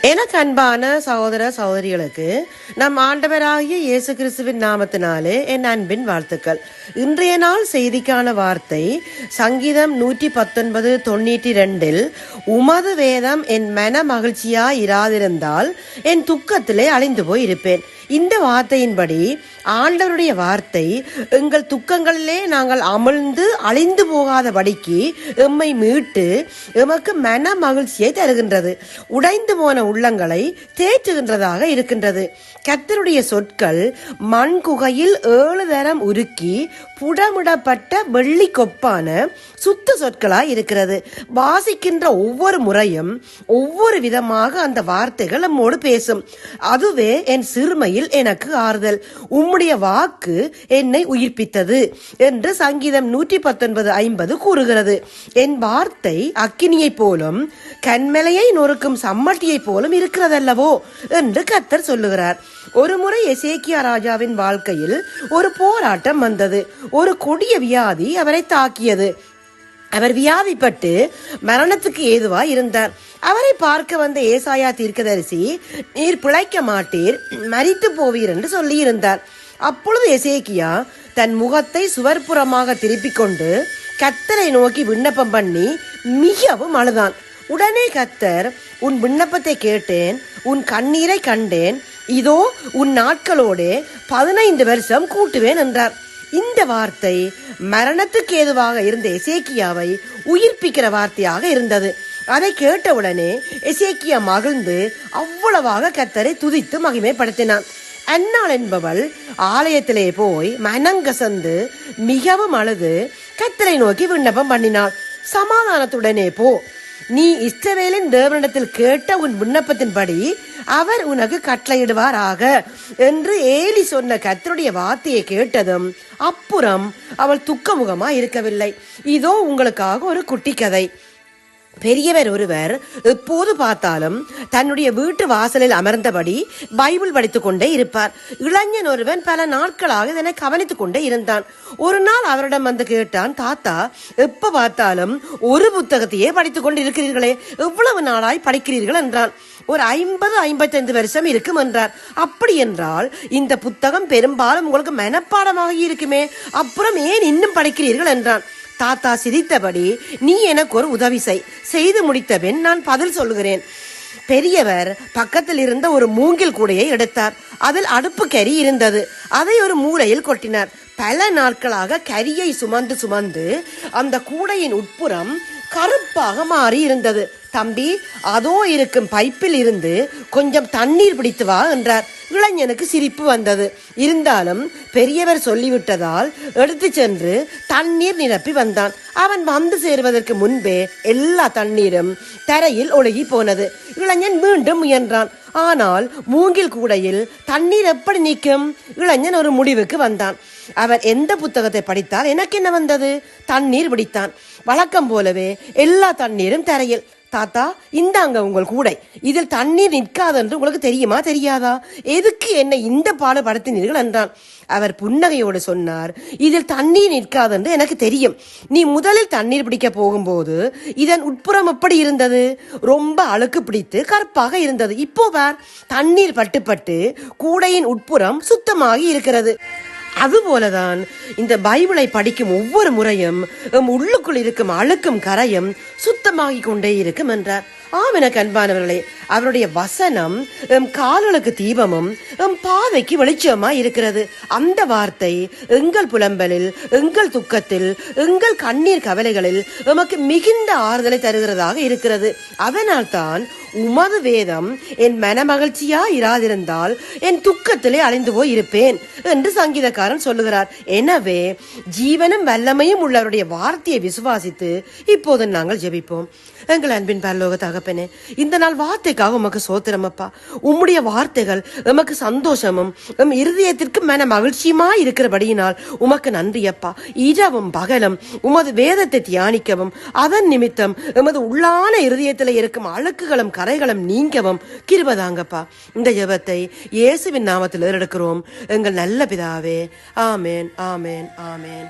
எனக்கு அன்பான சகோதர சகோதரிகளுக்கு நம் ஆண்டவராகிய இயேசு கிறிஸ்துவின் நாமத்தினாலே என் அன்பின் வாழ்த்துக்கள். இன்றைய நாள் செய்திக்கான வார்த்தை சங்கீதம் 119:92 உமது வேதம் என் மன மகிழ்ச்சியா இராதிருந்தால் என் துக்கத்திலே அழிந்து போய் இருப்பேன். இந்த வார்த்தையின்படி ஆண்டவருடைய வார்த்தை எங்கள் துக்கங்களிலே நாங்கள் அமிழ்ந்து அழிந்து போகாதபடிக்கு எம்மை மீட்டு எமக்கு மன மகிழ்ச்சியை தருகின்றது. உடைந்து போன உள்ளங்களை தேற்றுகின்றதாக இருக்கின்றது. கர்த்தருடைய சொற்கள் மண் குகையில் 7 தரம் உருக்கி புடமிடப்பட்ட வெள்ளி கொப்பான சுத்த சொற்களாய் இருக்கிறது. வாசிக்கின்ற ஒவ்வொரு முறையும் ஒவ்வொரு விதமாக அந்த வார்த்தைகள் நம்மோடு பேசும். அதுவே என் சிறுமையில் எனக்கு ஆறுதல். உம்முடைய வாக்கு என்னை உயிர்ப்பித்தது என்று சங்கீதம் 119:50 கூறுகிறது. என் வார்த்தை அக்கினியை போலும் கண்மலையை நொறுக்கும் சம்மட்டியை போலும் இருக்கிறதல்லவோ என்று கர்த்தர் சொல்லுகிறார். ஒரு முறை எசேக்கியா ராஜாவின் வாழ்க்கையில் ஒரு போராட்டம் வந்தது. ஒரு கொடிய வியாதி அவரை தாக்கியது. அவர் வியாதிப்பட்டு மரணத்துக்கு ஏதுவாய் இருந்தார். அவரை பார்க்க வந்த ஏசாயா தீர்க்கதரிசி, நீர் பிழைக்க மாட்டீர், மரித்து போவீர் என்று சொல்லி இருந்தார். அப்பொழுது எசேக்கியா தன் முகத்தை சுவர்புறமாக திருப்பிக் கொண்டு கர்த்தரை நோக்கி விண்ணப்பம் பண்ணி மிகவும் அழுதான். உடனே கர்த்தர், உன் விண்ணப்பத்தை கேட்டேன், உன் கண்ணீரை கண்டேன், இதோ உன் நாட்களோடு 15 வருஷம் கூட்டுவேன் என்றார். இந்த வார்த்தை மரணத்துக்கு ஏதுவாக இருந்த எசேக்கியாவை உயிர்ப்பிக்கிற வார்த்தையாக இருந்தது. அதை கேட்டவுடனே எசேக்கியா மகிழ்ந்து அவ்வளவாக கர்த்தரை துதித்து மகிமைப்படுத்தினான். அன்னாள் என்பவள் ஆலயத்திலே போய் மனங்கசந்து மிகவும் அழுது கர்த்தரை நோக்கி விண்ணப்பம் பண்ணினாள். சமாதானத்துடனே போ, நீ இஸ்ரவேலின் தேவனிடத்தில் கேட்ட உன் விண்ணப்பத்தின்படி அவர் உனக்கு கட்டளையிடுவாராக என்று ஏலி சொன்ன கர்த்தருடைய வார்த்தையை கேட்டதும் அப்புறம் அவள் துக்கமுகமா இருக்கவில்லை. இதோ உங்களுக்காக ஒரு குட்டி கதை. பெரியவர் ஒருவர் எப்போது பார்த்தாலும் தன்னுடைய வீட்டு வாசலில் அமர்ந்தபடி பைபிள் படித்துக் கொண்டே இருப்பார். இளைஞன் ஒருவன் பல நாட்களாக இதனை கவனித்துக் கொண்டே இருந்தான். ஒரு நாள் அவரிடம் வந்து கேட்டான், தாத்தா, எப்ப பார்த்தாலும் ஒரு புத்தகத்தையே படித்துக் கொண்டு இருக்கிறீர்களே, எவ்வளவு நாளாய் படிக்கிறீர்கள் என்றான். ஒரு 50-55 வருஷம் இருக்கும் என்றார். அப்படி என்றால் இந்த புத்தகம் பெரும்பாலும் உங்களுக்கு மனப்பாடமாக இருக்குமே, அப்புறம் ஏன் இன்னும் படிக்கிறீர்கள் என்றான். தாத்தா சிரித்தபடி, நீ எனக்கு ஒரு உதவி செய்து முடித்த பின் நான் பதில் சொல்லுகிறேன். பெரியவர் பக்கத்தில் இருந்த ஒரு மூங்கில் கூடையை எடுத்தார். அதில் அடுப்பு கரி இருந்தது. அதை ஒரு மூலையில் கொட்டினார். பல நாட்களாக கரியை சுமந்து அந்த கூடையின் உட்புறம் கருப்பாக மாறி இருந்தது. தம்பி, அதோ இருக்கும் பைப்பில் இருந்து கொஞ்சம் தண்ணீர் பிடித்து வா என்றார். இளைஞனுக்கு சிரிப்பு வந்தது. இருந்தாலும் பெரியவர் சொல்லிவிட்டதால் எடுத்து சென்று தண்ணீர் நிரப்பி வந்தான். அவன் வந்து சேருவதற்கு முன்பே எல்லா தண்ணீரும் தரையில் ஒழுகி போனது. இளைஞன் மீண்டும் முயன்றான். ஆனால் மூங்கில் கூடையில் தண்ணீர் எப்படி நீக்கும்? இளைஞன் ஒரு முடிவுக்கு வந்தான். அவர் எந்த புத்தகத்தை படித்தால் எனக்கு என்ன வந்தது? தண்ணீர் பிடித்தான். வழக்கம் போலவே எல்லா தண்ணீரும் தரையில். தாத்தா, இந்தாங்க உங்கள் கூடை, இதில் தண்ணீர் நிற்காது என்று உங்களுக்கு தெரியுமா தெரியாதா? எதுக்கு என்னை இந்த பாடுபடுத்தினீர்கள் என்றான். அவர் புன்னகையோடு சொன்னார், இதில் தண்ணீர் நிற்காது என்று எனக்கு தெரியும். நீ முதலில் தண்ணீர் பிடிக்க போகும்போது இதன் உட்புறம் எப்படி இருந்தது? ரொம்ப அழுக்கு பிடித்து கருப்பாக இருந்தது. இப்போ பார், தண்ணீர் பட்டு கூடையின் உட்புறம் சுத்தமாகி இருக்கிறது. அதுபோலதான் இந்த பைபிளை படிக்கும் ஒவ்வொரு முறையும் உள்ளுக்குள் இருக்கும் அழுக்கும் கரையும் சுத்தமாகி கொண்டே இருக்கும் என்றார். எனக்கு அன்பானவர்களே, அவருடைய வசனம் கால்களுக்கு தீபமும் பாதைக்கு வெளிச்சமாய் இருக்கிறது. அந்த வார்த்தை எங்கள் புலம்பலில், எங்கள் துக்கத்தில், எங்கள் கண்ணீர் கவலைகளில் எமக்கு மிகுந்த ஆறுதலை தருகிறதாக இருக்கிறது. அதனால் தான் உமது வேதம் என் மன மகிழ்ச்சியா இராதிருந்தால் என் துக்கத்திலே அழிந்து போய் இருப்பேன் என்று சங்கீதக்காரன் சொல்லுகிறார். எனவே ஜீவனும் வல்லமையும் உள்ளவருடைய வார்த்தையை விசுவாசித்து இப்போது நாங்கள் ஜெபிப்போம். எங்கள் அன்பின் பரலோக தகப்பனே, இந்த நாள் வார்த்தைக்காக உமக்கு சோத்திரம் அப்பா. உம்முடைய வார்த்தைகள் எமக்கு சந்தோஷமும் இருதயத்திற்கு மன மகிழ்ச்சியுமா இருக்கிறபடியினால் உமக்கு நன்றி அப்பா. இரவும் பகலும் உமது வேதத்தை தியானிக்கவும் அதன் நிமித்தம் எமது உள்ளான இருதயத்தில் இருக்கும் அழுக்குகளும் கரைகளும் நீங்கவும் கிருபதாங்கப்பா. இந்த ஜெபத்தை இயேசுவின் நாமத்தில் எடுக்கிறோம் எங்கள் நல்ல பிதாவே. ஆமேன், ஆமேன், ஆமேன்.